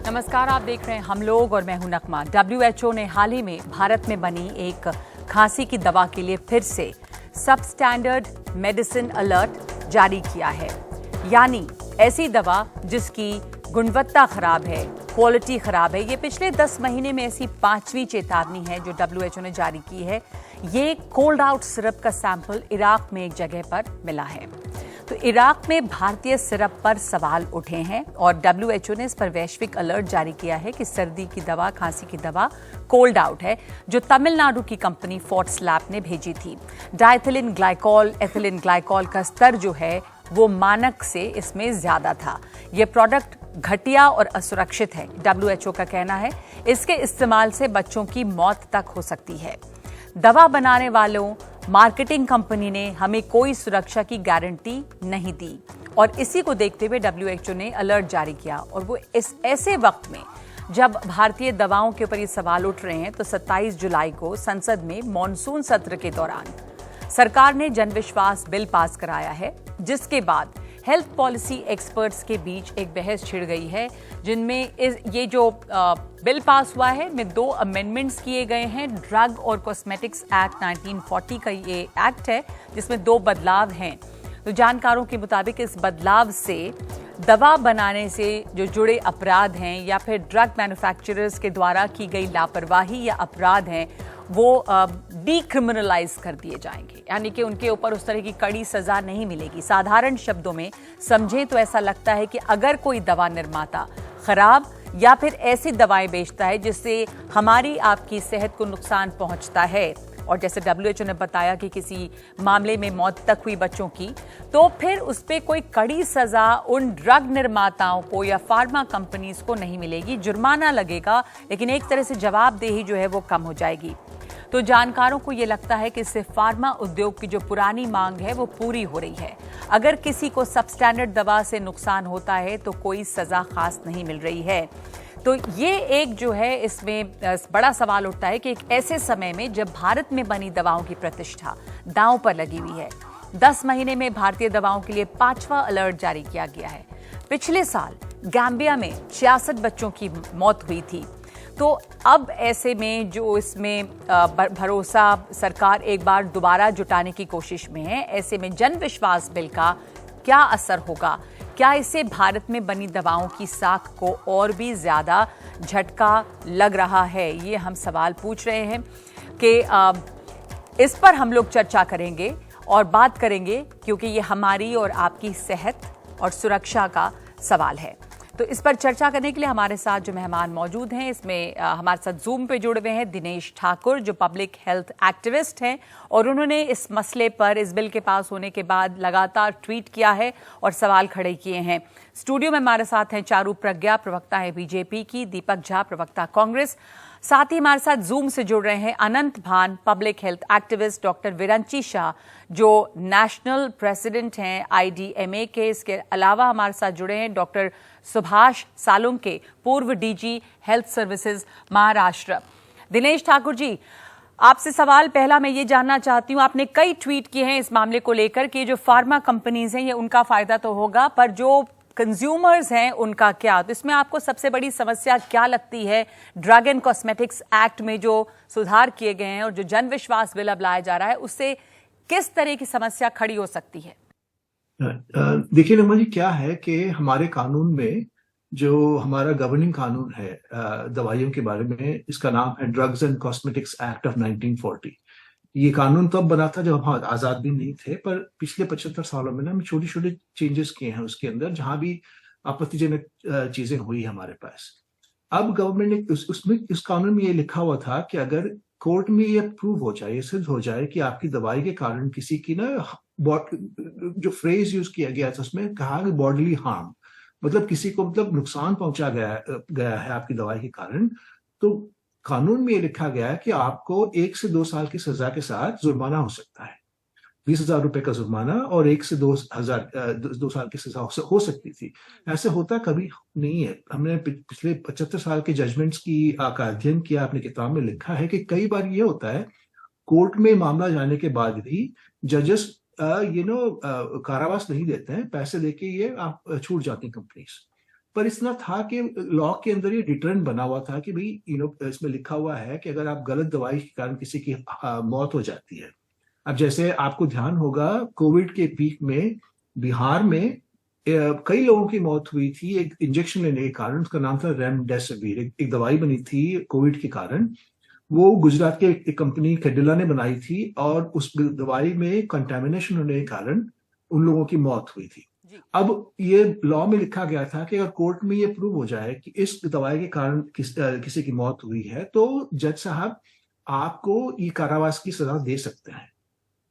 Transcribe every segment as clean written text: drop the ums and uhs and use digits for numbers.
नमस्कार, आप देख रहे हैं हम लोग और मैं हूं नकमा। WHO ने हाल ही में भारत में बनी एक खांसी की दवा के लिए फिर से सब स्टैंडर्ड मेडिसिन अलर्ट जारी किया है। यानी ऐसी दवा जिसकी गुणवत्ता खराब है, क्वालिटी खराब है। ये पिछले 10 महीने में ऐसी 5वीं चेतावनी है जो WHO ने जारी की है। ये कोल्ड आउट सिरप का सैंपल इराक में एक जगह पर मिला है। तो इराक में भारतीय सिरप पर सवाल उठे हैं और WHO ने इस पर वैश्विक अलर्ट जारी किया है कि सर्दी की दवा, खांसी की दवा कोल्ड आउट है, जो तमिलनाडु की कंपनी फोर्ट्स लैब ने भेजी थी। डाइथिलिन ग्लाइकॉल, एथिलिन ग्लाइकॉल का स्तर जो है वो मानक से इसमें ज्यादा था। ये प्रोडक्ट घटिया और असुरक्षित है, WHO का कहना है। इसके इस्तेमाल से बच्चों की मौत तक हो सकती है। दवा बनाने वालों, मार्केटिंग कंपनी ने हमें कोई सुरक्षा की गारंटी नहीं दी और इसी को देखते हुए WHO ने अलर्ट जारी किया। और वो इस ऐसे वक्त में जब भारतीय दवाओं के ऊपर ये सवाल उठ रहे हैं, तो 27 जुलाई को संसद में मॉनसून सत्र के दौरान सरकार ने जनविश्वास बिल पास कराया है, जिसके बाद हेल्थ पॉलिसी एक्सपर्ट्स के बीच एक बहस छिड़ गई है, जिनमें ये जो बिल पास हुआ है में 2 अमेंडमेंट्स किए गए हैं। ड्रग और कॉस्मेटिक्स एक्ट 1940 का ये एक्ट है जिसमें 2 बदलाव हैं। तो जानकारों के मुताबिक इस बदलाव से दवा बनाने से जो जुड़े अपराध हैं या फिर ड्रग मैन्युफैक्चरर्स के द्वारा की गई लापरवाही या अपराध हैं, वो डीक्रिमिनलाइज कर दिए जाएंगे, यानी कि उनके ऊपर उस तरह की कड़ी सजा नहीं मिलेगी। साधारण शब्दों में समझें तो ऐसा लगता है कि अगर कोई दवा निर्माता खराब या फिर ऐसी दवाएं बेचता है जिससे हमारी आपकी सेहत को नुकसान पहुंचता है, और जैसे WHO ने बताया कि किसी मामले में मौत तक हुई बच्चों की, तो फिर उस पर कोई कड़ी सजा उन ड्रग निर्माताओं को या फार्मा कंपनीज को नहीं मिलेगी। जुर्माना लगेगा, लेकिन एक तरह से जवाबदेही जो है वो कम हो जाएगी। तो जानकारों को ये लगता है कि इससे फार्मा उद्योग की जो पुरानी मांग है वो पूरी हो रही है। अगर किसी को सब स्टैंडर्ड दवा से नुकसान होता है तो कोई सजा खास नहीं मिल रही है। तो ये एक जो है इसमें बड़ा सवाल उठता है कि एक ऐसे समय में जब भारत में बनी दवाओं की प्रतिष्ठा दांव पर लगी हुई है, 10 महीने में भारतीय दवाओं के लिए 5वां अलर्ट जारी किया गया है। पिछले साल गैम्बिया में 66 बच्चों की मौत हुई थी। तो अब ऐसे में जो इसमें भरोसा सरकार एक बार दोबारा जुटाने की कोशिश में है, ऐसे में जन विश्वास बिल का क्या असर होगा? क्या इससे भारत में बनी दवाओं की साख को और भी ज्यादा झटका लग रहा है? ये हम सवाल पूछ रहे हैं कि इस पर हम लोग चर्चा करेंगे और बात करेंगे, क्योंकि ये हमारी और आपकी सेहत और सुरक्षा का सवाल है। तो इस पर चर्चा करने के लिए हमारे साथ जो मेहमान मौजूद हैं, इसमें हमारे साथ जूम पे जुड़े हुए हैं दिनेश ठाकुर, जो पब्लिक हेल्थ एक्टिविस्ट हैं, और उन्होंने इस मसले पर इस बिल के पास होने के बाद लगातार ट्वीट किया है और सवाल खड़े किए हैं। स्टूडियो में हमारे साथ हैं चारू प्रज्ञा, प्रवक्ता है BJP की, दीपक झा, प्रवक्ता कांग्रेस। साथ ही हमारे साथ जूम से जुड़ रहे हैं अनंत भान, public health activist, doctor Viranchi Shah, जो नेशनल प्रेसिडेंट हैं IDMA के। इसके अलावा हमारे साथ जुड़े हैं डॉक्टर सुभाष सालुंके, पूर्व DG health services Maharashtra. Dinesh Thakur ji, आपसे सवाल पहला मैं ये जानना चाहती हूँ, आपने कई ट्वीट किए हैं इस मामले को लेकर कि जो फार्मा कंपनीज हैं ये उनका फायदा तो होगा, पर जो कंज्यूमर्स हैं उनका क्या? तो इसमें आपको सबसे बड़ी समस्या क्या लगती है? ड्रग एंड कॉस्मेटिक्स एक्ट में जो सुधार किए गए हैं और जो जन विश्वास बिल अब लाया जा रहा है, उससे किस तरह की समस्या खड़ी हो सकती है? देखिए नमा जी, क्या है कि हमारे कानून में जो हमारा गवर्निंग कानून है दवाइयों के बारे में, इसका नाम है drugs and cosmetics act of 1940। ये कानून तब बना था जब हम आजाद भी नहीं थे, पर पिछले 75 सालों में ना हम छोटे छोटे चेंजेस किए हैं उसके अंदर, जहां भी आपत्तिजनक चीजें हुई हमारे पास। अब गवर्नमेंट ने उसमें इस कानून में ये लिखा हुआ था कि अगर कोर्ट में ये प्रूव हो जाए, सिद्ध हो जाए कि आपकी दवाई के कारण किसी की ना, जो फ्रेज यूज किया गया था उसमें कहा कि बॉडीली हार्म, मतलब किसी को मतलब नुकसान पहुंचा गया है आपकी दवाई के कारण, तो कानून में ये लिखा गया है कि आपको 1 से 2 साल की सजा के साथ जुर्माना हो सकता है। 20,000 रुपए का जुर्माना और 1 से 2 साल की सजा हो सकती थी। ऐसे होता कभी नहीं है। हमने पिछले 75 साल के जजमेंट्स का अध्ययन किया, अपनी किताब में लिखा है कि कई बार ये होता है कोर्ट में मामला जाने के बाद भी जजेस कारावास नहीं देते हैं, पैसे देके ये आप छूट जाती कंपनीज। पर इतना था कि लॉ के अंदर ये डिटरेंट बना हुआ था कि भाई इसमें लिखा हुआ है कि अगर आप गलत दवाई के कारण किसी की मौत हो जाती है। अब जैसे आपको ध्यान होगा, कोविड के पीक में बिहार में कई लोगों की मौत हुई थी एक इंजेक्शन लेने के कारण। उसका नाम था रेमडेसिविर, एक दवाई बनी थी कोविड के कारण। वो गुजरात के एक कंपनी कैडिला ने बनाई थी, और उस दवाई में कंटेमिनेशन होने के कारण उन लोगों की मौत हुई थी। अब ये लॉ में लिखा गया था कि अगर कोर्ट में ये प्रूव हो जाए कि इस दवाई के कारण किसी की मौत हुई है, तो जज साहब आपको ये कारावास की सजा दे सकते हैं।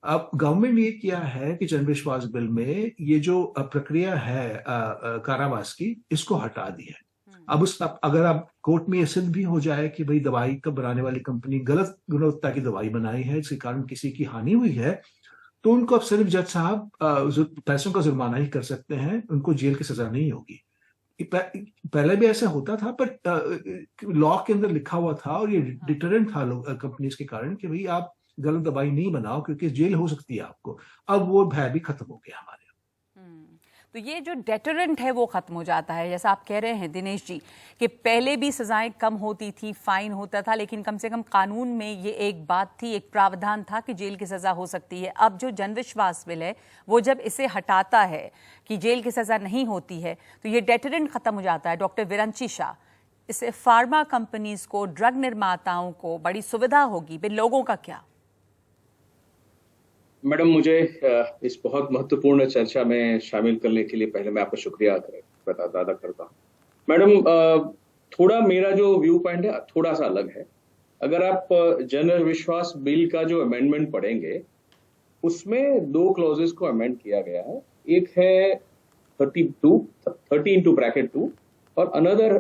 अब गवर्नमेंट ने ये किया है कि जन विश्वास बिल में ये जो प्रक्रिया है कारावास की, इसको हटा दी है। अब अगर आप कोर्ट में ये सिद्ध भी हो जाए कि भाई दवाई का बनाने वाली कंपनी गलत गुणवत्ता की दवाई बनाई है, इसके कारण किसी की हानि हुई है, तो उनको अब सिर्फ जज साहब पैसों का जुर्माना ही कर सकते हैं, उनको जेल की सजा नहीं होगी। पहले भी ऐसा होता था, पर लॉ के अंदर लिखा हुआ था और ये डिटरेंट था लोग कंपनीज के कारण कि भाई आप गलत दवाई नहीं बनाओ क्योंकि जेल हो सकती है आपको। अब वो भय भी खत्म हो गया हमारे। तो ये जो डेटरेंट है वो खत्म हो जाता है, जैसा आप कह रहे हैं दिनेश जी कि पहले भी सजाएं कम होती थी, फाइन होता था, लेकिन कम से कम कानून में ये एक बात थी, एक प्रावधान था कि जेल की सजा हो सकती है। अब जो जनविश्वास बिल है वो जब इसे हटाता है कि जेल की सजा नहीं होती है, तो ये डेटरेंट खत्म हो जाता है। डॉक्टर विरंची शाह, इससे फार्मा कंपनीज को, ड्रग निर्माताओं को बड़ी सुविधा होगी, फिर लोगों का क्या? मैडम, मुझे इस बहुत महत्वपूर्ण चर्चा में शामिल करने के लिए पहले मैं आपका शुक्रिया अदा करता हूँ। मैडम, थोड़ा मेरा जो व्यू पॉइंट है थोड़ा सा अलग है। अगर आप जन विश्वास बिल का जो अमेंडमेंट पढ़ेंगे, उसमें 2 क्लॉजेस को अमेंड किया गया है। एक है 30 into bracket 2 और another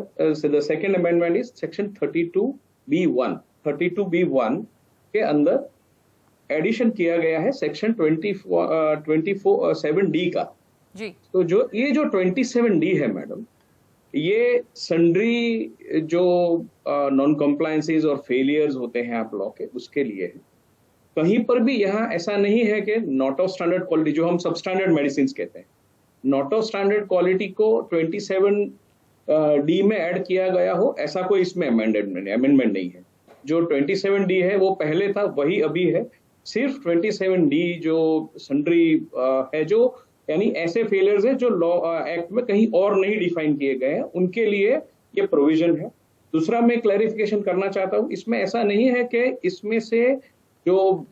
the second amendment is section 32B1। 32B1 के अंदर एडिशन किया गया है सेक्शन 27D का जी। तो ये जो 27D है मैडम, ये सन्ड्री जो नॉन कॉम्प्लायंसेस और फेलियर्स होते हैं आप लॉ के, उसके लिए है। कहीं पर भी यहाँ ऐसा नहीं है कि नॉट ऑफ स्टैंडर्ड क्वालिटी, जो हम सब स्टैंडर्ड मेडिसिन कहते हैं, नॉट ऑफ स्टैंडर्ड क्वालिटी को 27D में ऐड किया गया हो, ऐसा कोई इसमें अमेंडमेंट नहीं है। जो 27D है वो पहले था, वही अभी है। सिर्फ 27D जो सन्ड्री है, जो यानी ऐसे फेलियर्स है जो लॉ एक्ट में कहीं और नहीं डिफाइन किए गए हैं, उनके लिए ये प्रोविजन है। दूसरा मैं क्लैरिफिकेशन करना चाहता हूँ, इसमें ऐसा नहीं है कि इसमें से जो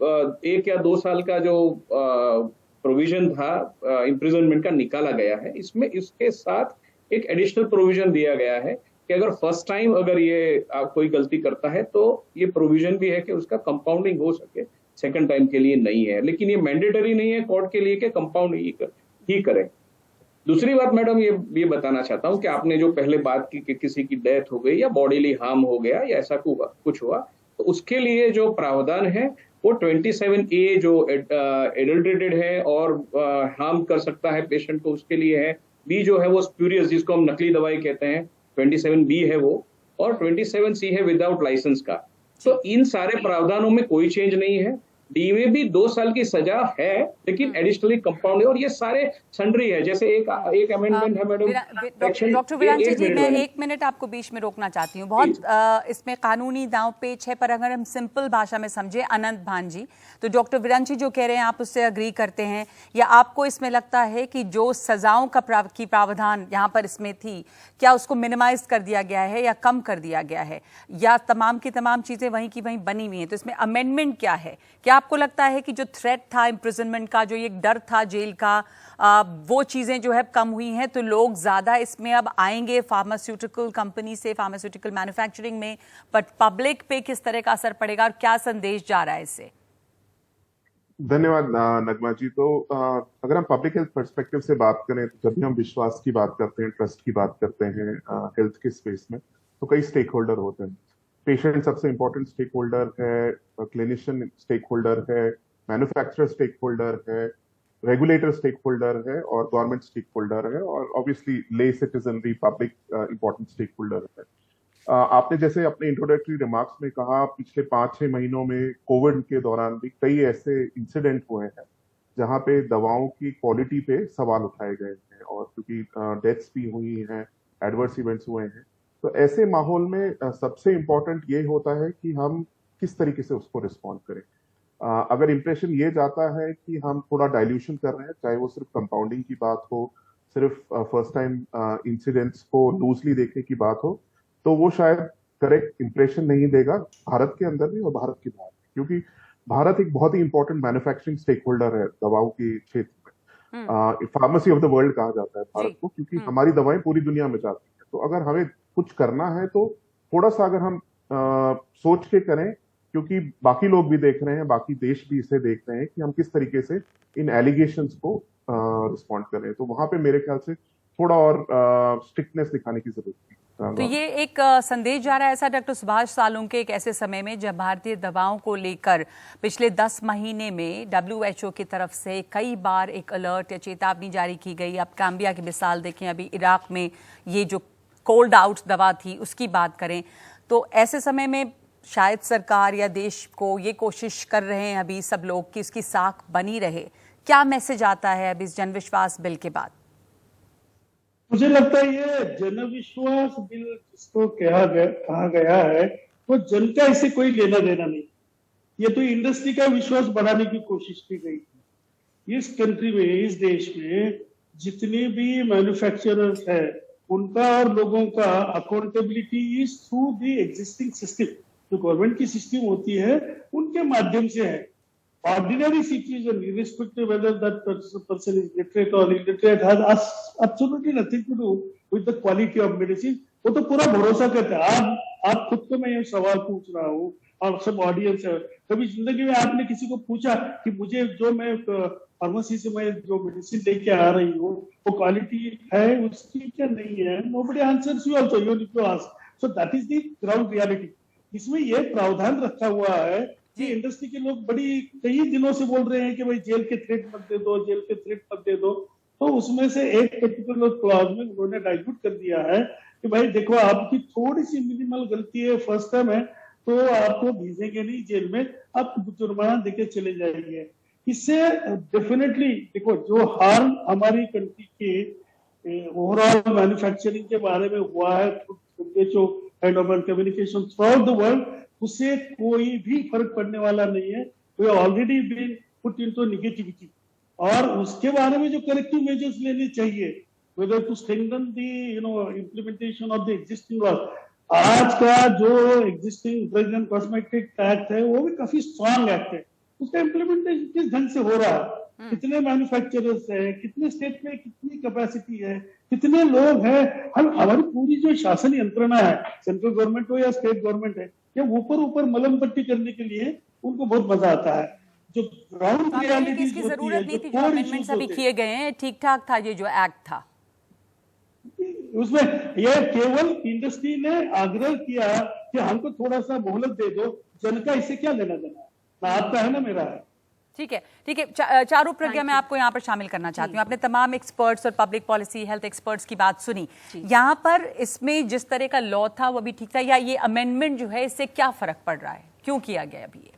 1 या 2 साल का जो प्रोविजन था इम्प्रिजनमेंट का निकाला गया है, इसमें इसके साथ एक एडिशनल प्रोविजन दिया गया है कि अगर फर्स्ट टाइम अगर ये कोई गलती करता है तो ये प्रोविजन भी है कि उसका कंपाउंडिंग हो सके, सेकंड टाइम के लिए नहीं है। लेकिन ये मैंडेटरी नहीं है कोर्ट के लिए कि कंपाउंड ही करें। दूसरी बात मैडम, ये बताना चाहता हूं कि आपने जो पहले बात की कि किसी की डेथ हो गई या बॉडीली हार्म हो गया या ऐसा कुछ हुआ, तो उसके लिए जो प्रावधान है वो 27A जो एडल्ट्रेटेड है और हार्म कर सकता है पेशेंट को, उसके लिए है। बी जो है वो स्प्यूरियस, जिसको हम नकली दवाई कहते हैं, 27B है वो, और 27C है विदाउट लाइसेंस का। तो इन सारे प्रावधानों में कोई चेंज नहीं है। डी में भी 2 साल की सजा है, लेकिन एडिशनली कंपाउंड है, और ये सारे सन्ड्री है। जैसे एक अमेंडमेंट है मैडम, डॉक्टर विरांची जी, मैं 1 मिनट आपको बीच में रोकना चाहती हूँ। बहुत इसमें कानूनी दांव पेच है, पर अगर हम सिंपल भाषा में समझे, अनंत भान जी, तो डॉक्टर विरांची जो कह रहे हैं आप उससे अग्री करते हैं, या आपको इसमें लगता है कि जो सजाओं का प्रावधान यहाँ पर इसमें थी, क्या उसको मिनिमाइज कर दिया गया है या कम कर दिया गया है, या तमाम की तमाम चीजें वहीं की वहीं बनी हुई हैं? तो इसमें अमेंडमेंट क्या है? क्या आपको लगता है कि जो थ्रेट था इम्प्रिजनमेंट का, जो एक डर था जेल का, वो चीजें जो है कम हुई हैं, तो लोग ज्यादा इसमें अब आएंगे फार्मास्यूटिकल कंपनी से, फार्मास्यूटिकल मैन्युफैक्चरिंग में, बट पब्लिक पे किस तरह का असर पड़ेगा और क्या संदेश जा रहा है इससे? धन्यवाद नगमा जी। तो अगर हम पब्लिक हेल्थ पर्सपेक्टिव से बात करें, तो जब भी हम विश्वास की बात करते हैं, ट्रस्ट की बात करते हैं हेल्थ के स्पेस में, तो कई स्टेक होल्डर होते हैं। पेशेंट सबसे इंपॉर्टेंट स्टेक होल्डर है, क्लिनिशियन स्टेक होल्डर है, मैन्युफैक्चरर स्टेक होल्डर है, रेगुलेटर स्टेक होल्डर है, और गवर्नमेंट स्टेक होल्डर है, और obviously lay citizenry public important stakeholder है। आपने जैसे अपने इंट्रोडक्टरी रिमार्क्स में कहा, पिछले 5-6 महीनों में कोविड के दौरान भी कई ऐसे इंसिडेंट हुए हैं जहां पे दवाओं की क्वालिटी पे सवाल उठाए गए हैं, और क्योंकि डेथ्स भी हुई हैं, एडवर्स इवेंट्स हुए हैं। तो ऐसे माहौल में सबसे इम्पोर्टेंट ये होता है कि हम किस तरीके से उसको रिस्पॉन्ड करें। अगर इम्प्रेशन ये जाता है कि हम थोड़ा डाइल्यूशन कर रहे हैं, चाहे वो सिर्फ कंपाउंडिंग की बात हो, सिर्फ फर्स्ट टाइम इंसिडेंट्स को लूजली देखने की बात हो, तो वो शायद करेक्ट इम्प्रेशन नहीं देगा भारत के अंदर भी और भारत के बाहर, क्योंकि भारत एक बहुत ही इंपॉर्टेंट मैन्युफैक्चरिंग स्टेक होल्डर है दवाओं के क्षेत्र में। फार्मेसी ऑफ द वर्ल्ड कहा जाता है भारत को, क्योंकि हमारी दवाएं पूरी दुनिया में जाती हैं। तो अगर हमें कुछ करना है तो थोड़ा सा अगर हम सोच के करें, क्योंकि बाकी लोग भी देख रहे हैं, बाकी देश भी इसे देख रहे हैं कि हम किस तरीके से इन एलिगेशंस को रिस्पॉन्ड कर रहे हैं। तो वहां पे मेरे ख्याल से थोड़ा और स्ट्रिक्टनेस दिखाने की जरूरत है। तो ये एक संदेश जा रहा है ऐसा डॉक्टर सुभाष सालुंके एक ऐसे समय में जब भारतीय दवाओं को लेकर पिछले 10 महीने में WHO की तरफ से कई बार एक अलर्ट या चेतावनी जारी की गई। अब कैम्बिया की मिसाल देखें, अभी इराक में ये जो कोल्ड आउट दवा थी उसकी बात करें, तो ऐसे समय में शायद सरकार या देश को ये कोशिश कर रहे हैं अभी सब लोग कि उसकी साख बनी रहे। क्या मैसेज आता है अब इस जनविश्वास बिल के बाद? मुझे लगता है ये जनविश्वास बिल जिसको कहा गया है वो जन का इससे कोई लेना देना नहीं। ये तो इंडस्ट्री का विश्वास बढ़ाने की कोशिश की गई थी। इस कंट्री में, इस देश में जितने भी मैन्युफैक्चरर्स है उनका और लोगों का accountability is through the existing system. जो गवर्नमेंट की सिस्टम होती है उनके माध्यम से है। Ordinary citizen, irrespective whether that person is literate or illiterate, has absolutely nothing to do with the quality of medicine. वो तो पूरा भरोसा करता है। आप खुद को मैं ये सवाल पूछ रहा हूँ और सब ऑडियंस है, कभी जिंदगी में आपने किसी को पूछा कि मुझे जो मैं फार्मेसी से मैं जो मेडिसिन लेके आ रही हूँ वो क्वालिटी है उसकी क्या नहीं है? Nobody answers you also, you need to ask. So that is the ground reality. इसमें ये प्रावधान रखा हुआ है कि इंडस्ट्री के लोग बड़ी कई दिनों से बोल रहे हैं कि भाई जेल के थ्रेट मत दे दो, जेल के थ्रेट मत दे दो। तो उसमें से एक पर्टिकुलर क्लॉज में उन्होंने डाइल्यूट कर दिया है कि भाई देखो आपकी थोड़ी सी मिनिमल गलती है, फर्स्ट टाइम है, तो आपको भेजेंगे नहीं जेल में, आप जुर्माना देके चले जाएंगे। इससे डेफिनेटली देखो जो हार्म हमारी कंट्री के ओवरऑल मैन्युफैक्चरिंग के बारे में हुआ है WHO kind of communication through the world, उससे कोई भी फर्क पड़ने वाला नहीं है। We already been put into negativity और उसके बारे में जो करेक्टिव मेजर्स लेने चाहिए, whether to strengthen the implementation of the existing law. आज का जो existing drug and cosmetic act है वो भी काफी स्ट्रांग एक्ट है। उसका इम्प्लीमेंटेशन किस ढंग से हो रहा है, कितने मैन्युफैक्चरर्स है, कितने स्टेट में कितनी कैपेसिटी है, कितने लोग हैं, हमारी पूरी जो शासन यंत्रणा है, सेंट्रल गवर्नमेंट हो या स्टेट गवर्नमेंट है, ये ऊपर मलम पट्टी करने के लिए उनको बहुत मजा आता है। जो ग्राउंड रियलिटी इसकी जरूरत नहीं थी, जो अमेंडमेंट्स अभी किए गए हैं ठीक ठाक था ये जो एक्ट था। उसमें यह केवल इंडस्ट्री ने आग्रह किया कि हमको थोड़ा सा मोहलत दे दो, जन का इससे क्या लेना देना, ना आपका है ना मेरा है। ठीक है चारू प्रज्ञा, मैं आपको यहाँ पर शामिल करना चाहती हूँ। आपने तमाम एक्सपर्ट्स और पब्लिक पॉलिसी हेल्थ एक्सपर्ट्स की बात सुनी। यहाँ पर इसमें जिस तरह का लॉ था वो भी ठीक था, या ये अमेंडमेंट जो है इससे क्या फर्क पड़ रहा है, क्यों किया गया अभी ये?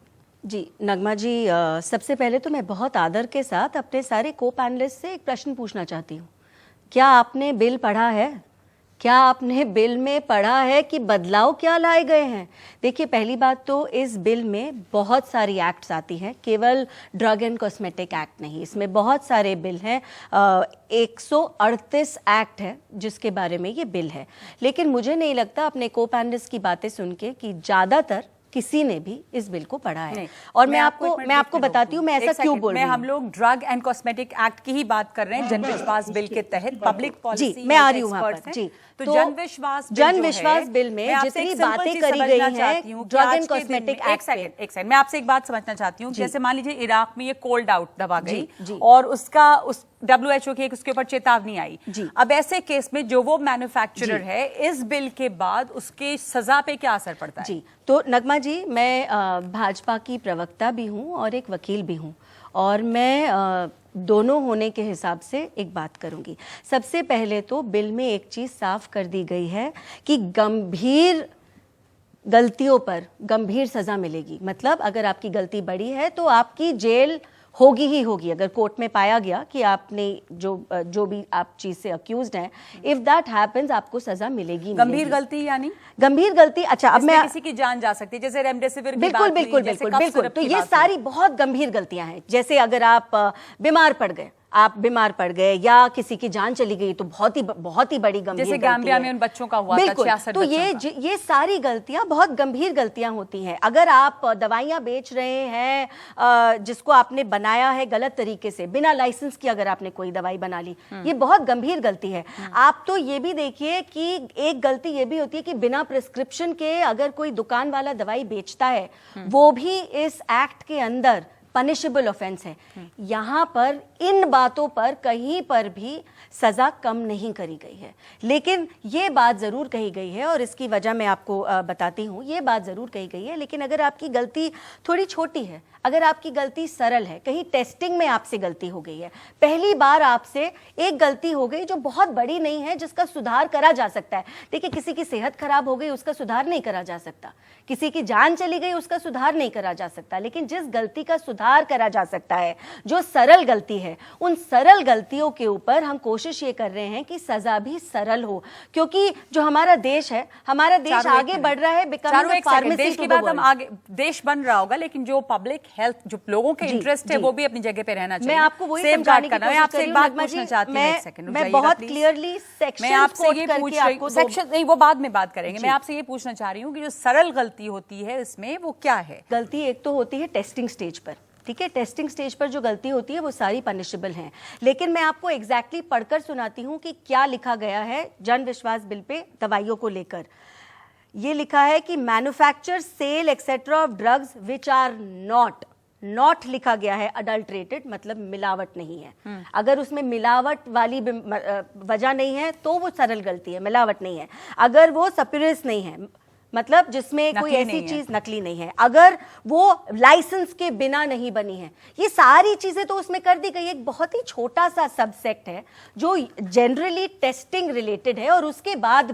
जी नगमा जी, सबसे पहले तो मैं बहुत आदर के साथ अपने सारे को पैनलिस्ट से एक प्रश्न पूछना चाहती हूँ। क्या आपने बिल पढ़ा है? क्या आपने बिल में पढ़ा है कि बदलाव क्या लाए गए हैं? देखिए, पहली बात तो इस बिल में बहुत सारी एक्ट्स आती हैं, केवल ड्रग एंड कॉस्मेटिक एक्ट नहीं, इसमें बहुत सारे बिल हैं। 138 एक्ट है जिसके बारे में ये बिल है। लेकिन मुझे नहीं लगता अपने को पैनलिस्ट की बातें सुन के कि ज़्यादातर किसी ने भी इस बिल को पढ़ा है। और मैं आपको बताती हूँ मैं ऐसा क्यों बोल रही हूँ। हम लोग ड्रग एंड कॉस्मेटिक एक्ट की ही बात कर रहे हैं, जनविश्वास बिल के तहत पब्लिक पॉलिसी। जी, मैं आ रही हूँ वहाँ पर। जी, तो जनविश्वास बिल में जितनी बातें करी गई हैं ड्रग एंड कॉस्मेटिक एक्ट, एक सेकंड मैं आपसे एक बात समझना चाहती हूँ। जैसे मान लीजिए इराक में ये कोल्ड आउट दवा गई और उसका उस WHO की उसके ऊपर चेतावनी आई। अब ऐसे केस में जो वो मैन्युफैक्चरर है, इस बिल के बाद उसके सजा पे क्या असर पड़ता है? जी, तो नगमा जी, मैं भाजपा की प्रवक्ता भी हूँ और एक वकील भी हूँ, और मैं दोनों होने के हिसाब से एक बात करूंगी। सबसे पहले तो बिल में एक चीज साफ कर दी गई है कि गंभीर गलतियों पर गंभीर सजा मिलेगी। मतलब अगर आपकी गलती बड़ी है तो आपकी जेल होगी ही होगी। अगर कोर्ट में पाया गया कि आपने जो भी आप चीज से अक्यूज्ड हैं, इफ दैट हैपेंस आपको सजा मिलेगी। गंभीर गलती यानी गंभीर गलती, अच्छा अब मैं किसी की जान जा सकती है, जैसे रेमडेसिविर की बिल्कुल बात हुई, बिल्कुल जैसे बिल्कुल कफ बिल्कुल, सिरप तो की ये बात सारी बहुत गंभीर गलतियां हैं। जैसे अगर आप बीमार पड़ गए या किसी की जान चली गई तो बहुत ही बड़ी गंभीर जैसे गलती गैम्बिया है। में उन बच्चों का हुआ था, बिल्कुल, 66 तो ये सारी गलतियां बहुत गंभीर गलतियां होती हैं। अगर आप दवाइयां बेच रहे हैं जिसको आपने बनाया है गलत तरीके से, बिना लाइसेंस की अगर आपने कोई दवाई बना ली, ये बहुत गंभीर गलती है। आप तो ये भी देखिए कि एक गलती ये भी होती है कि बिना प्रिस्क्रिप्शन के अगर कोई दुकान वाला दवाई बेचता है, वो भी इस एक्ट के अंदर पनिशेबल ऑफेंस है। यहां पर इन बातों पर कहीं पर भी सजा कम नहीं करी गई है, लेकिन ये बात जरूर कही गई है और इसकी वजह मैं आपको बताती हूं। ये बात जरूर कही गई है, लेकिन अगर आपकी गलती थोड़ी छोटी है, अगर आपकी गलती सरल है, कहीं टेस्टिंग में आपसे गलती हो गई है, पहली बार आपसे एक गलती हो गई जो बहुत बड़ी नहीं है, जिसका सुधार करा जा सकता है। देखिए, किसी की सेहत खराब हो गई उसका सुधार नहीं करा जा सकता, किसी की जान चली गई उसका सुधार नहीं करा जा सकता, लेकिन जिस गलती का सुधार करा जा सकता है, जो सरल गलती है, उन सरल गलतियों के ऊपर हम कोशिश ये कर रहे हैं कि सजा भी सरल हो, क्योंकि जो हमारा देश है, हमारा देश आगे बढ़ रहा है, बिकमिंग अ फार्मेसी देश टू की द बात हम वर्ल्ड। आगे, देश बन रहा होगा, लेकिन जो पब्लिक हेल्थ, जो लोगों के इंटरेस्ट है, वो भी अपनी जगह पे रहना चाहिए। मैं आपको वही समझाने की कोशिश कर रही हूं, नगमा जी, मैं बहुत क्लियरली सेक्शन आपसे ये पूछ रही हूं, सेक्शन नहीं, वो बाद में बात करेंगे। मैं आपसे ये पूछना चाह रही हूँ कि जो सरल गलती होती है इसमें वो क्या है? गलती एक तो होती है टेस्टिंग स्टेज पर, ठीक है, टेस्टिंग स्टेज पर जो गलती होती है वो सारी पनिशेबल हैं, लेकिन मैं आपको एग्जैक्टली पढ़कर सुनाती हूं कि क्या लिखा गया है जन विश्वास बिल पे दवाइयों को लेकर। ये लिखा है कि manufacture, sale etcetera of drugs which are not लिखा गया है अडल्ट्रेटेड, मतलब मिलावट नहीं है। अगर उसमें मिलावट वाली वजह नहीं है तो वो सरल गलती है, मिलावट नहीं है। अगर वो स्पूरियस नहीं है, मतलब जिसमें कोई ऐसी चीज नकली नहीं है, अगर वो लाइसेंस के बिना नहीं बनी है, ये सारी चीजें तो उसमें कर दी गई। एक बहुत ही छोटा सा सबसेक्ट है जो जनरली टेस्टिंग रिलेटेड है, और उसके बाद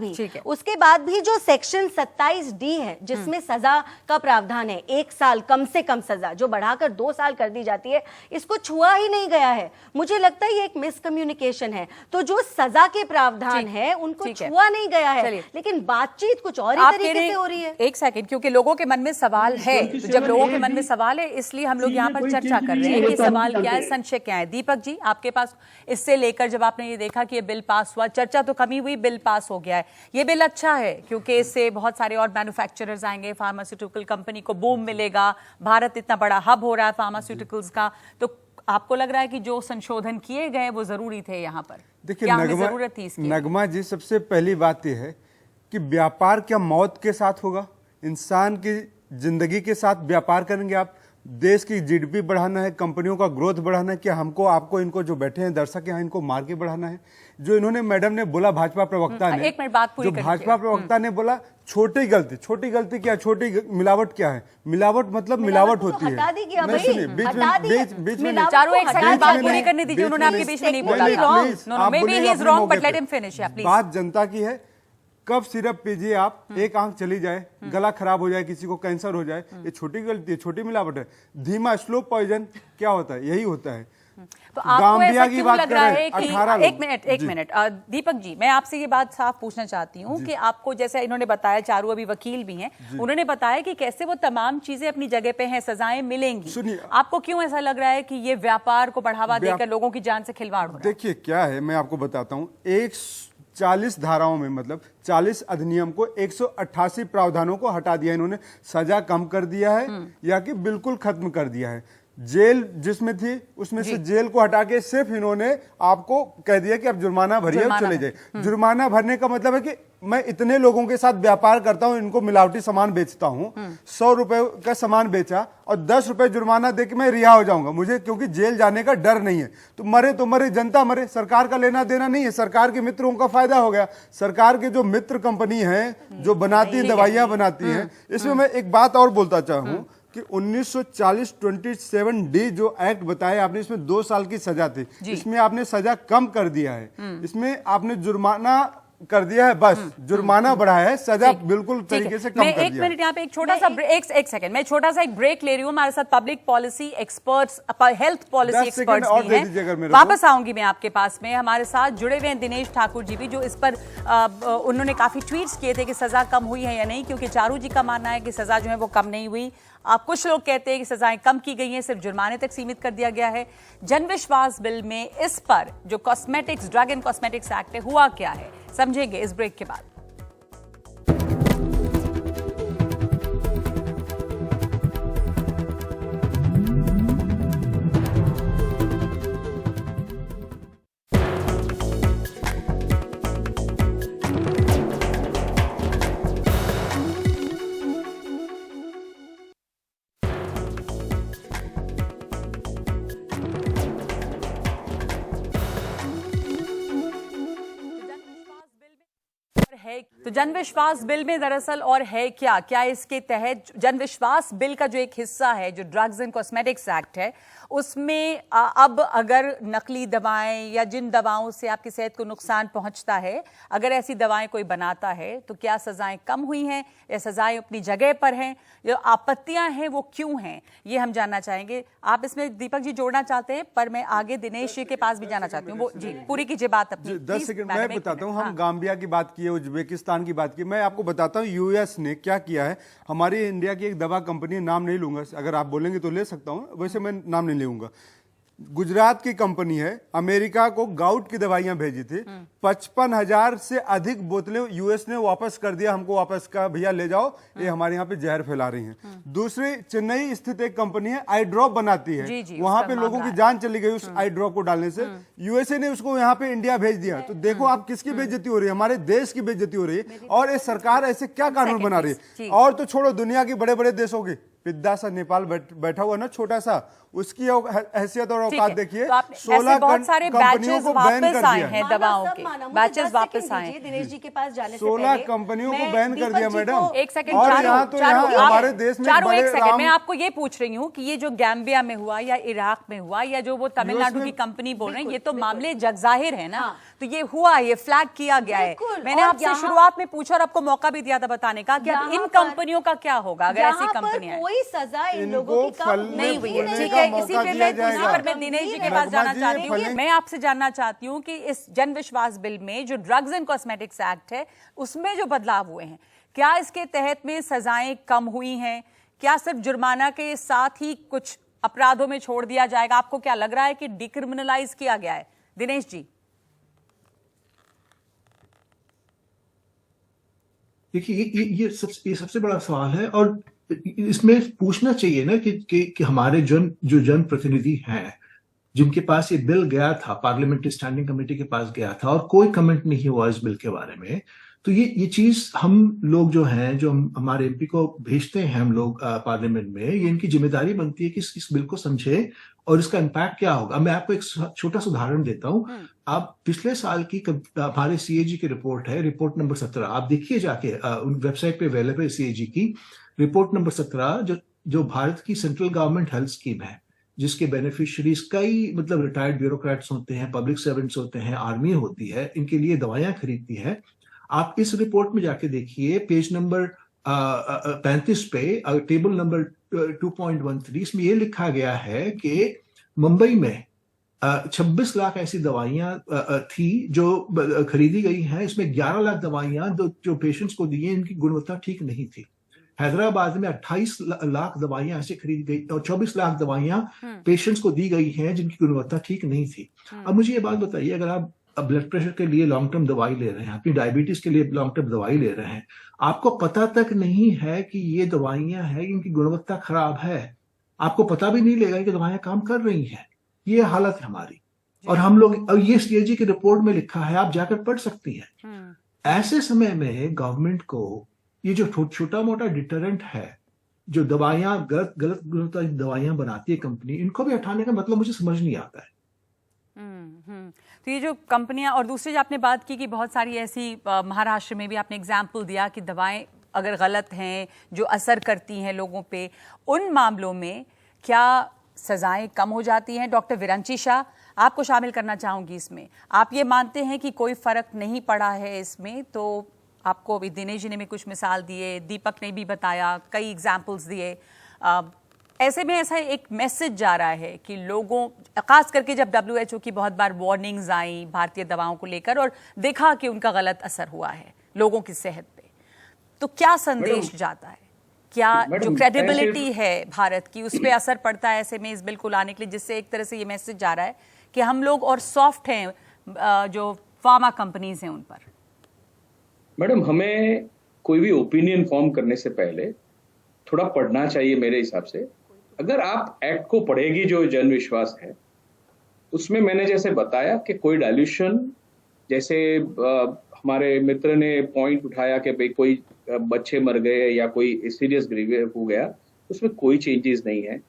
भी जो सेक्शन 27D है जिसमें सजा का प्रावधान है, 1 साल कम से कम सजा, जो बढ़ाकर 2 साल कर दी जाती है, इसको छुआ ही नहीं गया है। मुझे लगता है ये एक मिसकम्युनिकेशन है। तो जो सजा के प्रावधान है उनको छुआ नहीं गया है, लेकिन बातचीत कुछ और ही तरीके हो रही है। एक सेकंड, क्योंकि लोगों के मन में सवाल है, तो जब लोगों के मन में सवाल है इसलिए हम लोग यहाँ पर चर्चा कर रहे हैं कि सवाल क्या है, संशय क्या है। दीपक जी, आपके पास इससे लेकर जब आपने ये देखा कि ये बिल पास हुआ, चर्चा तो कमी हुई, बिल पास हो गया है, ये बिल अच्छा है क्योंकि इससे बहुत सारे और मैन्युफैक्चरर्स आएंगे, फार्मास्यूटिकल कंपनी को बूम मिलेगा, भारत इतना बड़ा हब हो रहा है फार्मास्यूटिकल्स का, तो आपको लग रहा है कि जो संशोधन किए गए वो जरूरी थे यहाँ पर? देखिए जरूरत थी इसकी? नगमा जी, सबसे पहली बात यह है कि व्यापार क्या मौत के साथ होगा? इंसान की जिंदगी के साथ व्यापार करेंगे आप? देश की जीडीपी बढ़ाना है, कंपनियों का ग्रोथ बढ़ाना है, क्या हमको, आपको, इनको जो बैठे हैं दर्शक यहाँ, इनको मार के बढ़ाना है? जो इन्होंने मैडम ने बोला, भाजपा प्रवक्ता ने, एक मिनट बात पूरी जो भाजपा प्रवक्ता ने बोला छोटी गलती क्या, छोटी मिलावट क्या है? मिलावट मतलब मिलावट होती है। सुनिए, बीच में चारों एक सेकंड बात पूरी करने दीजिए, उन्होंने आपके बीच में नहीं बोला। बात जनता की है। कब सिरप पीजिए आप, एक आंख चली जाए, गला खराब हो जाए, किसी को कैंसर हो जाए, ये छोटी गलती है, छोटी मिलावट है। धीमा स्लो पॉइजन क्या होता है? यही होता है। तो आपको ऐसा की क्यों बात लग रहा है कि एक मिनट दीपक जी, मैं आपसे ये बात साफ पूछना चाहती हूँ कि आपको, जैसे इन्होंने बताया, चारू अभी वकील भी हैं, उन्होंने बताया कि कैसे वो तमाम चीजें अपनी जगह पे हैं, सजाएं मिलेंगी। आपको क्यों ऐसा लग रहा है कि ये व्यापार को बढ़ावा देकर लोगों की जान से खिलवाड़ हो रहा है? देखिए क्या है, मैं आपको बताता हूँ। 40 धाराओं में, मतलब 40 अधिनियम को 188 प्रावधानों को हटा दिया इन्होंने। सजा कम कर दिया है या कि बिल्कुल खत्म कर दिया है। जेल जिसमें थी उसमें से जेल को हटा के सिर्फ इन्होंने आपको कह दिया कि आप जुर्माना भरिए और चले जाइए। जुर्माना भरने का मतलब है कि मैं इतने लोगों के साथ व्यापार करता हूं, इनको मिलावटी सामान बेचता हूं, 100 रुपए का सामान बेचा और 10 रुपए जुर्माना देके मैं रिहा हो जाऊंगा, मुझे क्योंकि जेल जाने का डर नहीं है। तो मरे जनता मरे, सरकार का लेना देना नहीं है। सरकार के मित्रों का फायदा हो गया। सरकार के जो मित्र कंपनी है जो बनाती है, दवाइयां बनाती है। इसमें मैं एक बात और बोलता चाहूं कि 1940 27D जो एक्ट बताया आपने, इसमें 2 साल की सजा थी, इसमें आपने सजा कम कर दिया है। इसमें आपने जुर्माना कर दिया है, बस जुर्माना बढ़ाया है, सजा बिल्कुल तरीके से कम मैं कर एक दिया मिनट यहाँ पे एक छोटा सा एक सेकंड मैं छोटा सा एक ब्रेक ले रही हूँ। हमारे साथ public policy experts, health policy 10 second experts और भी दे दीजिए अगर हैं। मेरे को। वापस आऊंगी मैं आपके पास में। हमारे साथ जुड़े हुए हैं दिनेश ठाकुर जी भी, जो इस पर उन्होंने काफी ट्वीट्स किए थे कि सजा कम हुई है या नहीं, क्योंकि चारू जी का मानना है कि सजा जो है वो कम नहीं हुई। आप कुछ लोग कहते हैं कि सजाएं कम की गई हैं, सिर्फ जुर्माने तक सीमित कर दिया गया है। जन विश्वास बिल में इस पर जो cosmetics, drug and cosmetics act है, हुआ क्या है, समझेंगे इस ब्रेक के बाद। तो जन विश्वास बिल में दरअसल और है क्या इसके तहत जन विश्वास बिल का जो एक हिस्सा है, जो ड्रग्स एंड कॉस्मेटिक्स एक्ट है, उसमें अब अगर नकली दवाएं या जिन दवाओं से आपकी सेहत को नुकसान पहुंचता है, अगर ऐसी दवाएं कोई बनाता है तो क्या सजाएं कम हुई हैं या सजाएं अपनी जगह पर हैं? जो आपत्तियां हैं वो क्यों हैं, ये हम जानना चाहेंगे। आप इसमें दीपक जी जोड़ना चाहते हैं, पर मैं आगे दिनेश जी के पास भी जाना चाहती हूँ। वो जी पूरी कीजिए बात अपनी। 10 सेकंड मैं बताता हूँ। हम गाम्बिया की बात किए, उज्बेकिस्तान की बात की, मैं आपको बताता हूँ यूएस ने क्या किया है। हमारी इंडिया की एक दवा कंपनी, नाम नहीं लूंगा, अगर आप बोलेंगे तो ले सकता हूँ, वैसे मैं नाम नहीं लूंगा। गुजरात की कंपनी है, अमेरिका को गाउट की दवाइयां भेजी थी, 55,000 से अधिक बोतलें यूएस ने वापस कर दिया, हमको वापस का भैया ले जाओ, ये हमारे यहाँ पे जहर फैला रही हैं। दूसरी चेन्नई स्थित एक कंपनी है, आई ड्रॉप बनाती है, वहां पे लोगों की जान चली गई उस आई ड्रॉप को डालने से। यूएसए ने उसको यहाँ पे इंडिया भेज दिया। तो देखो आप किसकी बेइज्जती हो रही है, हमारे देश की बेइज्जती हो रही है। और ये सरकार ऐसे क्या कानून बना रही है। और तो छोड़ो, दुनिया की बड़े बड़े देशों की, पिद्दा सा नेपाल बैठा हुआ ना छोटा सा, उसकी हैसियत और औकात देखिए। 16 बहुत सारे कंपनियों को बैन कर दिया हैं दवाओं के, बैचेस वापस आए। दिनेश जी के पास जाने से 16 कंपनियों को बैन कर दिया मैडम। एक सेकंड, और यहाँ तो यहाँ हमारे देश में चारों एक सेकंड, मैं आपको ये पूछ रही हूँ कि ये जो गैम्बिया में हुआ या इराक में हुआ या जो वो तमिलनाडु की कंपनी बोल रहे हैं, ये तो मामले जगजाहिर है ना। तो ये हुआ, ये फ्लैग किया गया है। मैंने आपसे शुरुआत में पूछा और आपको मौका भी दिया था बताने का कि इन कंपनियों का क्या होगा अगर ऐसी कंपनियां, कोई सजा इन लोगों की कम नहीं हुई है। ठीक है, इसी पर मैं दिनेश जी के पास जाना चाहती हूँ। मैं आपसे जानना चाहती हूँ कि इस जन विश्वास बिल में जो ड्रग्स एंड कॉस्मेटिक्स एक्ट है, उसमें जो बदलाव हुए हैं, क्या इसके तहत में सजाएं कम हुई हैं? क्या सिर्फ जुर्माना के साथ ही कुछ अपराधों में छोड़ दिया जाएगा? आपको क्या लग रहा है कि डिक्रिमिनलाइज किया गया है? दिनेश जी। देखिए, ये सबसे बड़ा सवाल है और इसमें पूछना चाहिए ना कि हमारे जो जनप्रतिनिधि हैं, जिनके पास ये बिल गया था, पार्लियामेंट्री स्टैंडिंग कमेटी के पास गया था और कोई कमेंट नहीं हुआ इस बिल के बारे में। तो ये चीज हम लोग जो हैं, जो हमारे एमपी को भेजते हैं हम लोग पार्लियामेंट में, ये इनकी जिम्मेदारी बनती है कि इस बिल को समझे और इसका इम्पैक्ट क्या होगा। मैं आपको एक छोटा सा उदाहरण देता हूँ। आप पिछले साल की हमारे सीएजी की रिपोर्ट है, रिपोर्ट नंबर 17, आप देखिए जाके उन वेबसाइट पे अवेलेबल है सीएजी की रिपोर्ट नंबर 17, जो भारत की सेंट्रल गवर्नमेंट हेल्थ स्कीम है, जिसके बेनिफिशियरीज कई मतलब रिटायर्ड ब्यूरोक्रेट्स होते हैं, पब्लिक सर्वेंट्स होते हैं, आर्मी होती है, इनके लिए दवाइयां खरीदती है। आप इस रिपोर्ट में जाके देखिए, पेज नंबर 35 पे टेबल नंबर 2.13, इसमें ये लिखा गया है कि मुंबई में 26 लाख ऐसी दवाइयां थी जो खरीदी गई हैं। इसमें 11 लाख दवाइयां जो पेशेंट्स को दी हैं, इनकी गुणवत्ता ठीक नहीं थी। हैदराबाद में 28 लाख दवाइयां ऐसे खरीदी गई और 24 लाख दवाइयां पेशेंट्स को दी गई हैं जिनकी गुणवत्ता ठीक नहीं थी। अब मुझे ये बात बताइए, अगर आप ब्लड प्रेशर के लिए लॉन्ग टर्म दवाई ले रहे हैं, अपनी डायबिटीज के लिए लॉन्ग टर्म दवाई ले रहे हैं, आपको पता तक नहीं है कि ये दवाइयां हैं, इनकी गुणवत्ता खराब है, आपको पता भी नहीं लगेगा कि दवाइयां काम कर रही हैं। ये हालत है हमारी। और हम लोग, और ये सीएजी की रिपोर्ट में लिखा है, आप जाकर पढ़ सकती हैं। ऐसे समय में गवर्नमेंट को ये जो छोटा मोटा डिटरेंट है, जो दवाइयां गलत गुणवत्ता दवाइयां बनाती है कंपनी, इनको भी हटाने का मतलब मुझे समझ नहीं आता है। तो ये जो कंपनियां, और दूसरी जो आपने बात की कि बहुत सारी ऐसी महाराष्ट्र में भी आपने एग्जाम्पल दिया कि दवाएं अगर गलत हैं, जो असर करती हैं लोगों पे, उन मामलों में क्या सजाएं कम हो जाती हैं? डॉक्टर विरंची शाह, आपको शामिल करना चाहूंगी इसमें। आप ये मानते हैं कि कोई फर्क नहीं पड़ा है इसमें? तो आपको अभी दिनेश जी ने भी कुछ मिसाल दिए, दीपक ने भी बताया, कई एग्जाम्पल्स दिए। ऐसे में ऐसा एक मैसेज जा रहा है कि लोगों, खास करके जब WHO की बहुत बार वार्निंग्स आई भारतीय दवाओं को लेकर और देखा कि उनका गलत असर हुआ है लोगों की सेहत पे, तो क्या संदेश जाता है? क्या जो क्रेडिबिलिटी है भारत की उस पर असर पड़ता है ऐसे में इस बिल को लाने के लिए, जिससे एक तरह से ये मैसेज जा रहा है कि हम लोग और सॉफ्ट हैं जो फार्मा कंपनीज हैं उन पर? मैडम, हमें कोई भी ओपिनियन फॉर्म करने से पहले थोड़ा पढ़ना चाहिए मेरे हिसाब से। अगर आप एक्ट को पढ़ेगी जो जन विश्वास है, उसमें मैंने जैसे बताया कि कोई डाइल्यूशन, जैसे हमारे मित्र ने पॉइंट उठाया कि भाई कोई बच्चे मर गए या कोई सीरियस ग्रीवियस हो गया, उसमें कोई चेंजेस नहीं है।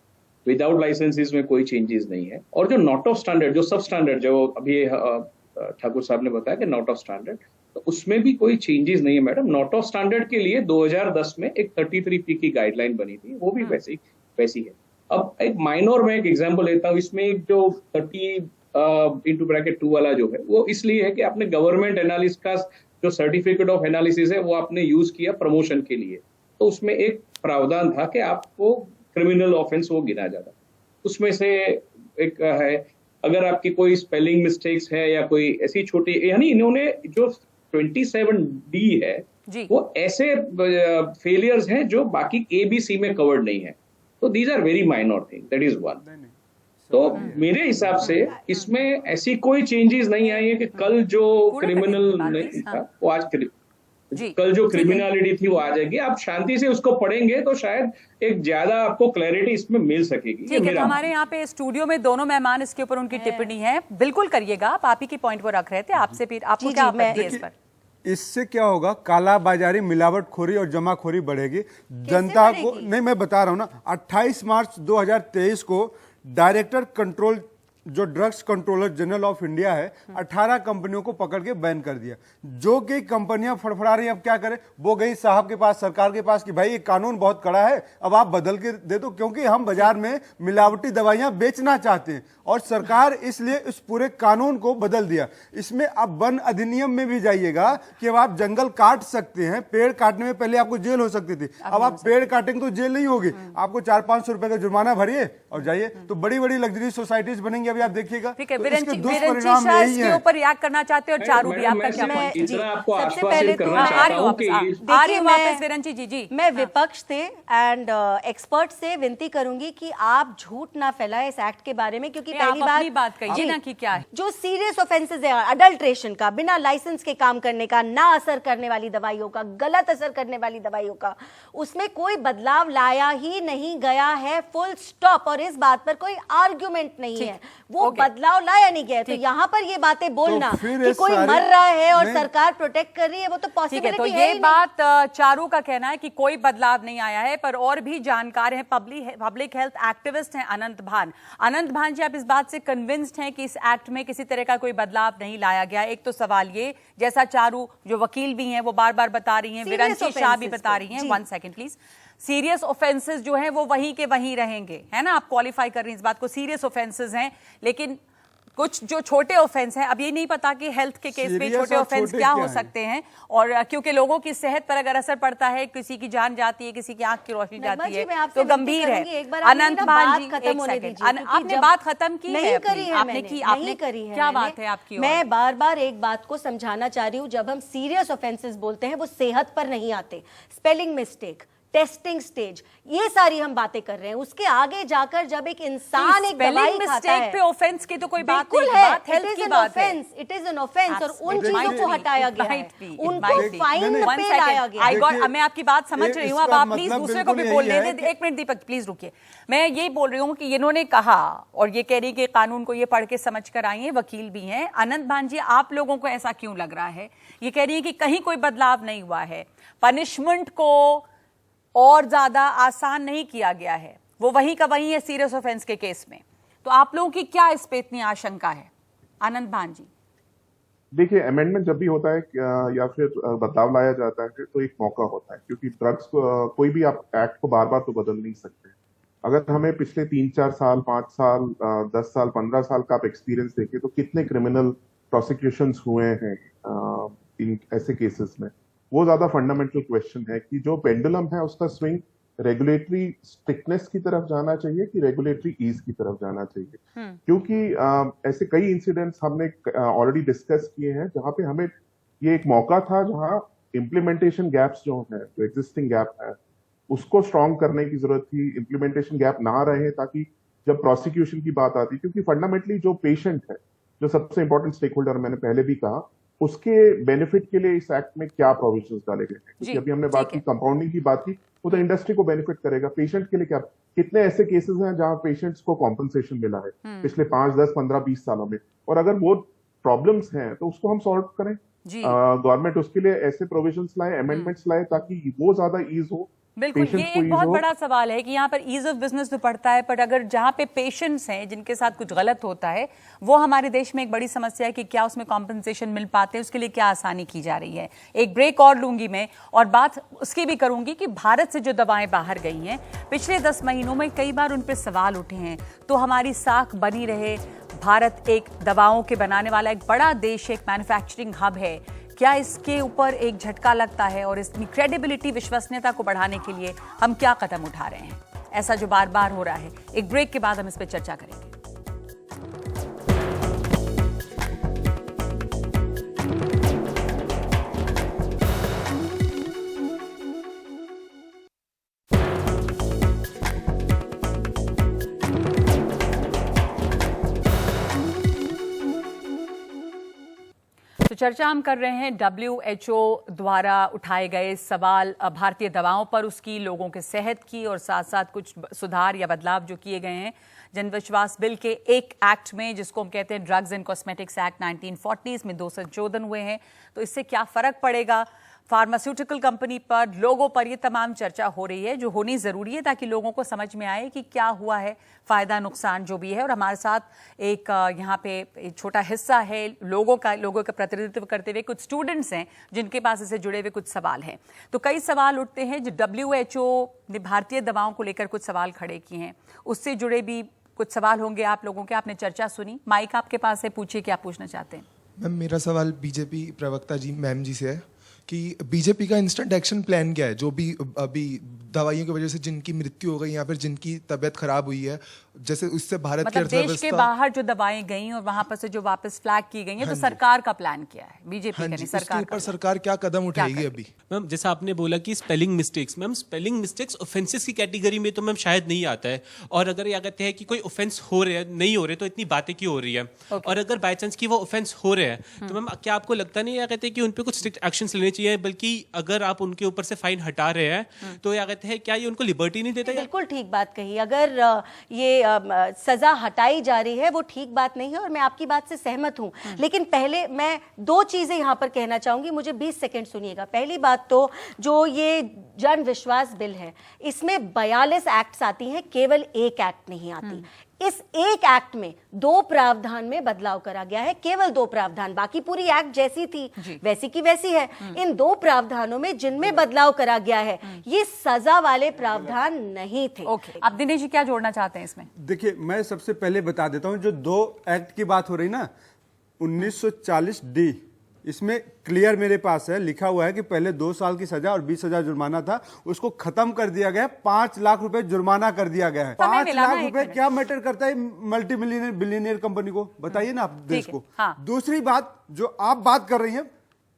विदाउट लाइसेंसेस में कोई चेंजेस नहीं है। और जो नॉट ऑफ स्टैंडर्ड, जो सब स्टैंडर्ड, जो अभी ठाकुर साहब ने बताया कि नॉट ऑफ स्टैंडर्ड, तो उसमें भी कोई चेंजेस नहीं है मैडम। नॉट ऑफ स्टैंडर्ड के लिए 2010 में एक 33P की गाइडलाइन बनी थी, वो भी वैसी है। अब एक माइनर में एक एग्जांपल लेता हूँ, इसमें एक जो 30/2 वाला जो है वो इसलिए है कि आपने गवर्नमेंट एनालिस्ट का जो सर्टिफिकेट ऑफ एनालिसिस है वो आपने यूज किया प्रमोशन के लिए, तो उसमें एक प्रावधान था कि आपको क्रिमिनल ऑफेंस वो गिना जाता। उसमें से एक है, अगर आपकी कोई स्पेलिंग मिस्टेक्स है या कोई ऐसी छोटी, यानी इन्होंने जो 27D है वो ऐसे फेलियर्स हैं जो बाकी ABC में कवर्ड नहीं है। तो these are very minor thing, that is one. तो मेरे हिसाब से इसमें ऐसी कोई चेंजेस नहीं आई है कि कल जो क्रिमिनल नहीं था वो आज कल जो क्रिमिनलिटी थी वो आ जाएगी। आप शांति से उसको पढ़ेंगे तो शायद एक ज्यादा आपको क्लैरिटी इसमें मिल सकेगी। ठीक है, हमारे यहाँ पे स्टूडियो में दोनों मेहमान इसके ऊपर उनकी टिप्पणी है, बिल्कुल करिएगा। आप ही की पॉइंट वो रख रहे थे, आपसे फिर आपको क्या आपत्ति है इस पर? इससे क्या होगा? काला बाजारी, मिलावटखोरी और जमाखोरी बढ़ेगी। जनता को नहीं, मैं बता रहा हूं ना, 28 मार्च 2023 को डायरेक्टर कंट्रोल, जो drugs controller general of India है, 18 कंपनियों को पकड़ के बैन कर दिया। जो कि कंपनियां फड़फड़ा रही हैं, अब क्या करें? वो गई साहब के पास, सरकार के पास कि भाई ये कानून बहुत कड़ा है, अब आप बदल के दे दो, क्योंकि हम बाजार में मिलावटी दवाइयां बेचना चाहते हैं और सरकार इसलिए इस पूरे कानून को बदल दिया। इसमें अब वन अधिनियम में भी जाइएगा कि अब आप जंगल काट सकते हैं, पेड़ काटने में पहले आपको जेल हो सकती थी, अब आप पेड़ काटेंगे तो जेल नहीं होगी, आपको 400-500 रुपए का जुर्माना भरिए और जाइए। तो बड़ी बड़ी लग्जरी सोसाइटीज बनेंगी, अभी आप देखिएगा। ठीक है, दुष्परिणाम यही है। ऊपर रिएक्ट करना चाहते हो? चारू भी आपका क्या पॉइंट? सबसे पहले मैं विपक्ष से एंड एक्सपर्ट से विनती करूंगी कि आप झूठ ना फैलाएं इस एक्ट के बारे में, क्योंकि पहली बात कहिए ना कि क्या है जो सीरियस ऑफेंसेस है, अडल्ट्रेशन का, बिना लाइसेंस के काम करने का, ना असर करने वाली दवाइयों का, गलत असर करने वाली दवाइयों का, उसमें कोई बदलाव लाया ही नहीं गया है, फुल स्टॉप। और इस बात पर कोई आर्ग्यूमेंट नहीं है, वो बदलाव लाया नहीं गया। तो यहाँ पर ये बातें बोलना कि कोई मर रहा है और सरकार प्रोटेक्ट कर रही है, वो तो पॉसिबिलिटी है। तो ये बात चारू का कहना है कि कोई बदलाव नहीं आया है, पर और भी जानकार हैं, पब्लिक हेल्थ एक्टिविस्ट हैं अनंत भान जी, आप इस बात से कन्विंस्ड हैं कि इस एक्ट में किसी तरह का कोई बदलाव नहीं लाया गया? एक तो सवाल ये, जैसा चारू जो वकील भी हैं वो बार बार बता रही हैं, विरंची शाह भी बता रही हैं, 1 सेकंड प्लीज, सीरियस ऑफेंसेस जो हैं वो वहीं के वहीं रहेंगे, है ना? आप क्वालिफाई कर रही हैं इस बात को, सीरियस ऑफेंसेस हैं, लेकिन कुछ जो छोटे ऑफेंस हैं, अब ये नहीं पता कि हेल्थ के केस में छोटे ऑफेंस क्या हो सकते हैं, और क्योंकि लोगों की सेहत पर अगर असर पड़ता है, किसी की जान जाती है, किसी की आंख की रोशनी जाती है, तो गंभीर है। अनंत भान जी, एक सेकंड, आपने बात खत्म की है? आपने की, आपने करी है? क्या बात है आपकी? मैं बार बार एक बात को समझाना चाह रही हूँ, जब हम सीरियस ऑफेंसेस बोलते हैं वो सेहत पर नहीं आते, स्पेलिंग मिस्टेक, टेस्टिंग स्टेज, ये सारी हम बातें कर रहे हैं। उसके आगे जाकर जब एक इंसान एक दवाई खाता है, पे ऑफेंस की तो कोई बात नहीं है, बात हेल्थ की बात है। इट इज एन ऑफेंस और उन चीजों को हटाया गया है, उनको फाइन पे लाया गया है। मैं आपकी बात समझ रही हूँ, अब आप प्लीज दूसरे को भी बोलने दें। 1 मिनट दीपक प्लीज रुकिए। मैं ये बोल रही हूँ कि इन्होंने कहा और ये कह रही कि कानून को ये पढ़ के समझ कर आई है, वकील भी हैं। अनंत भान जी, आप लोगों को ऐसा क्यों लग रहा है? ये कह रही है कि कहीं कोई बदलाव नहीं हुआ है, पनिशमेंट को और ज्यादा आसान नहीं किया गया है, वो वहीं का वहीं है सीरियस ऑफेंस के केस में। तो आप लोगों की क्या इस पे इतनी आशंका है? आनंद भान जी, देखिए, अमेंडमेंट जब भी होता है या फिर बदलाव लाया जाता है तो एक मौका होता है, क्योंकि ड्रग्स कोई भी आप एक्ट को बार बार तो बदल नहीं सकते। अगर हमें पिछले 3-4 साल, 5 साल, 10 साल, 15 साल का आप एक्सपीरियंस देखें तो कितने क्रिमिनल प्रोसिक्यूशंस हुए हैं इन ऐसे केसेस में, वो ज्यादा फंडामेंटल क्वेश्चन है कि जो पेंडुलम है उसका स्विंग रेगुलेटरी स्ट्रिक्टनेस की तरफ जाना चाहिए कि रेगुलेटरी ईज की तरफ जाना चाहिए। क्योंकि ऐसे कई इंसिडेंट्स हमने ऑलरेडी डिस्कस किए हैं जहां पे हमें ये एक मौका था जहां इम्प्लीमेंटेशन गैप्स जो है, जो एग्जिस्टिंग गैप है, उसको स्ट्रॉन्ग करने की जरूरत थी, इम्प्लीमेंटेशन गैप ना रहे ताकि जब प्रोसिक्यूशन की बात आती, क्योंकि फंडामेंटली जो पेशेंट है, जो सबसे इंपॉर्टेंट स्टेक होल्डर, मैंने पहले भी कहा, उसके बेनिफिट के लिए इस एक्ट में क्या प्रोविजंस डाले गए हैं। क्योंकि अभी हमने बात की, कंपाउंडिंग की बात की, वो तो इंडस्ट्री को बेनिफिट करेगा, पेशेंट के लिए क्या, कितने ऐसे केसेस हैं जहां पेशेंट्स को कॉम्पनसेशन मिला है पिछले 5, 10, 15, 20 सालों में, और अगर वो प्रॉब्लम्स हैं तो उसको हम सॉल्व करें। गवर्नमेंट उसके लिए ऐसे प्रोविजंस लाए, अमेंडमेंट्स लाए ताकि वो ज्यादा ईज हो। बिल्कुल, ये एक बहुत बड़ा सवाल है कि यहाँ पर ईज ऑफ बिजनेस तो पड़ता है, पर अगर जहाँ पे पेशेंट्स हैं जिनके साथ कुछ गलत होता है, वो हमारे देश में एक बड़ी समस्या है कि क्या उसमें कॉम्पनसेशन मिल पाते हैं, उसके लिए क्या आसानी की जा रही है। एक ब्रेक और लूंगी मैं, और बात उसकी भी करूंगी कि भारत से जो दवाएं बाहर गई हैं पिछले 10 महीनों में, कई बार उन पर सवाल उठे हैं। तो हमारी साख बनी रहे, भारत एक दवाओं के बनाने वाला एक बड़ा देश, एक मैन्युफैक्चरिंग हब है, क्या इसके ऊपर एक झटका लगता है और इसकी क्रेडिबिलिटी, विश्वसनीयता को बढ़ाने के लिए हम क्या कदम उठा रहे हैं, ऐसा जो बार बार हो रहा है। एक ब्रेक के बाद हम इस पर चर्चा करेंगे। तो चर्चा हम कर रहे हैं WHO द्वारा उठाए गए सवाल भारतीय दवाओं पर, उसकी, लोगों के सेहत की, और साथ साथ कुछ सुधार या बदलाव जो किए गए हैं जन विश्वास बिल के एक एक्ट में, जिसको हम कहते हैं ड्रग्स एंड कॉस्मेटिक्स एक्ट 1940, में 2 संशोधन हुए हैं। तो इससे क्या फर्क पड़ेगा फार्मास्यूटिकल कंपनी पर, लोगों पर, ये तमाम चर्चा हो रही है, जो होनी जरूरी है ताकि लोगों को समझ में आए कि क्या हुआ है, फायदा नुकसान जो भी है। और हमारे साथ एक यहाँ पे एक छोटा हिस्सा है लोगों का प्रतिनिधित्व करते हुए कुछ स्टूडेंट्स हैं जिनके पास इससे जुड़े हुए कुछ सवाल हैं। तो कई सवाल उठते हैं जो WHO ने भारतीय दवाओं को लेकर कुछ सवाल खड़े किए हैं, उससे जुड़े भी कुछ सवाल होंगे आप लोगों के। आपने चर्चा सुनी, माइक आपके पास है, पूछिए क्या पूछना चाहते हैं। मैम, मेरा सवाल बीजेपी प्रवक्ता जी मैम जी से है कि बीजेपी का इंस्टेंट एक्शन प्लान क्या है, जो भी अभी दवाइयों की वजह से जिनकी मृत्यु हो गई या फिर जिनकी तबीयत खराब हुई है, जैसे उससे भारत की अर्थव्यवस्था, देश के बाहर जो दवाएं गई और वहां पर से जो वापस फ्लैग की गई हैं, तो सरकार का प्लान क्या है, बीजेपी का नहीं, सरकार के ऊपर सरकार क्या कदम उठाएगी अभी? मैम, जैसा आपने बोला कि spelling mistakes, ma'am spelling mistakes offences की कैटेगरी में तो मैम शायद नहीं आता है, और अगर ये कहते हैं कि कोई ऑफेंस हो रहे हैं, नहीं हो रहे, तो इतनी बातें क्यों हो रही है? और अगर बाई चांस की वो ऑफेंस हो रहे हैं तो मैम क्या आपको लगता नहीं या कहते हैं कि उन पर कुछ स्ट्रिक्ट एक्शंस लेने चाहिए, बल्कि अगर आप उनके ऊपर से फाइन हटा रहे हैं तो या कहते हैं क्या ये उनको लिबर्टी नहीं देता? बिल्कुल ठीक बात कही, अगर ये सजा हटाई जा रही है वो ठीक बात नहीं है, और मैं आपकी बात से सहमत हूं। लेकिन पहले मैं 2 चीजें यहां पर कहना चाहूंगी, मुझे 20 सेकंड सुनिएगा। पहली बात तो जो ये जन विश्वास बिल है, इसमें 42 एक्ट्स आती हैं, केवल एक एक्ट नहीं आती। इस एक एक्ट में 2 प्रावधान में बदलाव करा गया है, केवल 2 प्रावधान, बाकी पूरी एक्ट जैसी थी वैसी की वैसी है। इन 2 प्रावधानों में जिनमें बदलाव करा गया है, ये सजा वाले प्रावधान नहीं थे। अब दिनेश जी क्या जोड़ना चाहते हैं इसमें? देखिए, मैं सबसे पहले बता देता हूं, जो 2 एक्ट की बात हो रही ना, 1940D, इसमें क्लियर मेरे पास है, लिखा हुआ है कि पहले 2 साल की सजा और 20,000 जुर्माना था, उसको खत्म कर दिया गया, 5 लाख रुपए जुर्माना कर दिया गया है। 5 लाख रुपए क्या मैटर करता है मल्टी मिलियनियर बिलियनियर कंपनी को? बताइए ना आप देश को। दूसरी बात जो आप बात कर रही हैं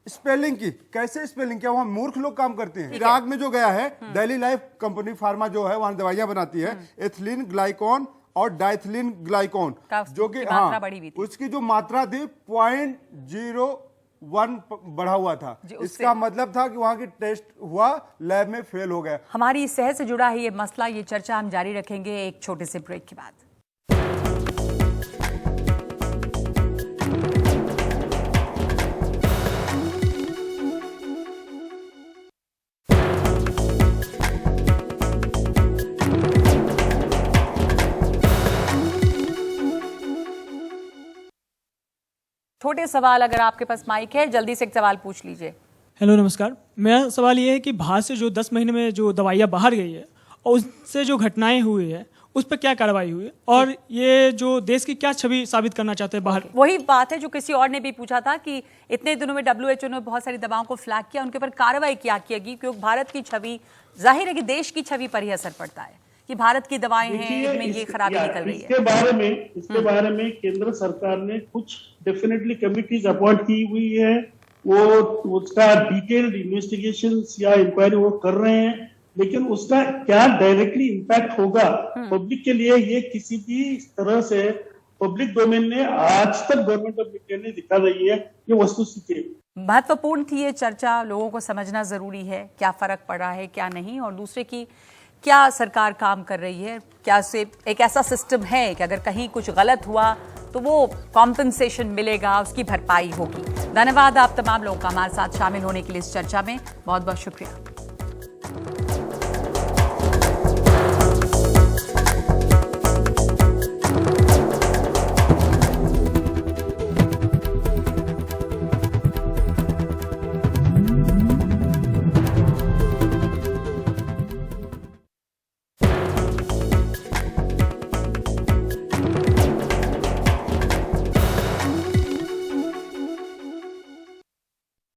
स्पेलिंग की, कैसे स्पेलिंग, क्या वहां मूर्ख लोग काम करते हैं? इराक में जो गया है, दिल्ली लाइफ कंपनी फार्मा जो है वहां दवाइयां बनाती है, एथिलीन ग्लाइकॉन और डाइथिलीन ग्लाइकॉन, जो कि उसकी जो मात्रा थी 0.01 बढ़ा हुआ था। इसका मतलब था कि वहां की टेस्ट हुआ, लैब में फेल हो गया। हमारी सेहत से जुड़ा है ये मसला, ये चर्चा हम जारी रखेंगे एक छोटे से ब्रेक के बाद। छोटे सवाल, अगर आपके पास माइक है जल्दी से एक सवाल पूछ लीजिए। हेलो, नमस्कार। मेरा सवाल ये है कि बाहर से जो 10 महीने में जो दवाइयाँ बाहर गई है और उससे जो घटनाएं हुई है उस पर क्या कार्रवाई हुई है और ये जो देश की क्या छवि साबित करना चाहते हैं बाहर। वही बात है जो किसी और ने भी पूछा था कि इतने दिनों में WHO ने बहुत सारी दवाओं को फ्लैग किया, उनके ऊपर कार्रवाई क्या किएगी, क्योंकि भारत की छवि, जाहिर है कि देश की छवि पर ही असर पड़ता है कि भारत की दवाएं हैं, इनमें ये खराबी निकल रही है। इसके बारे में केंद्र सरकार ने कुछ डेफिनेटली कमिटीज अपॉइंट की हुई है, वो उसका डिटेल्ड इन्वेस्टिगेशन या इंक्वायरी वो कर रहे हैं, लेकिन उसका क्या डायरेक्टली इम्पैक्ट होगा पब्लिक के लिए, ये किसी भी तरह से पब्लिक डोमेन ने आज तक गवर्नमेंट ऑफ इंडिया ने दिखा रही है, ये वस्तुस्थिति है। महत्वपूर्ण थी ये चर्चा, लोगों को समझना जरूरी है क्या फर्क पड़ रहा है क्या नहीं, और दूसरे की क्या सरकार काम कर रही है, क्या से एक ऐसा सिस्टम है कि अगर कहीं कुछ गलत हुआ तो वो कॉम्पनसेशन मिलेगा, उसकी भरपाई होगी। धन्यवाद आप तमाम लोगों का हमारे साथ शामिल होने के लिए इस चर्चा में, बहुत बहुत शुक्रिया।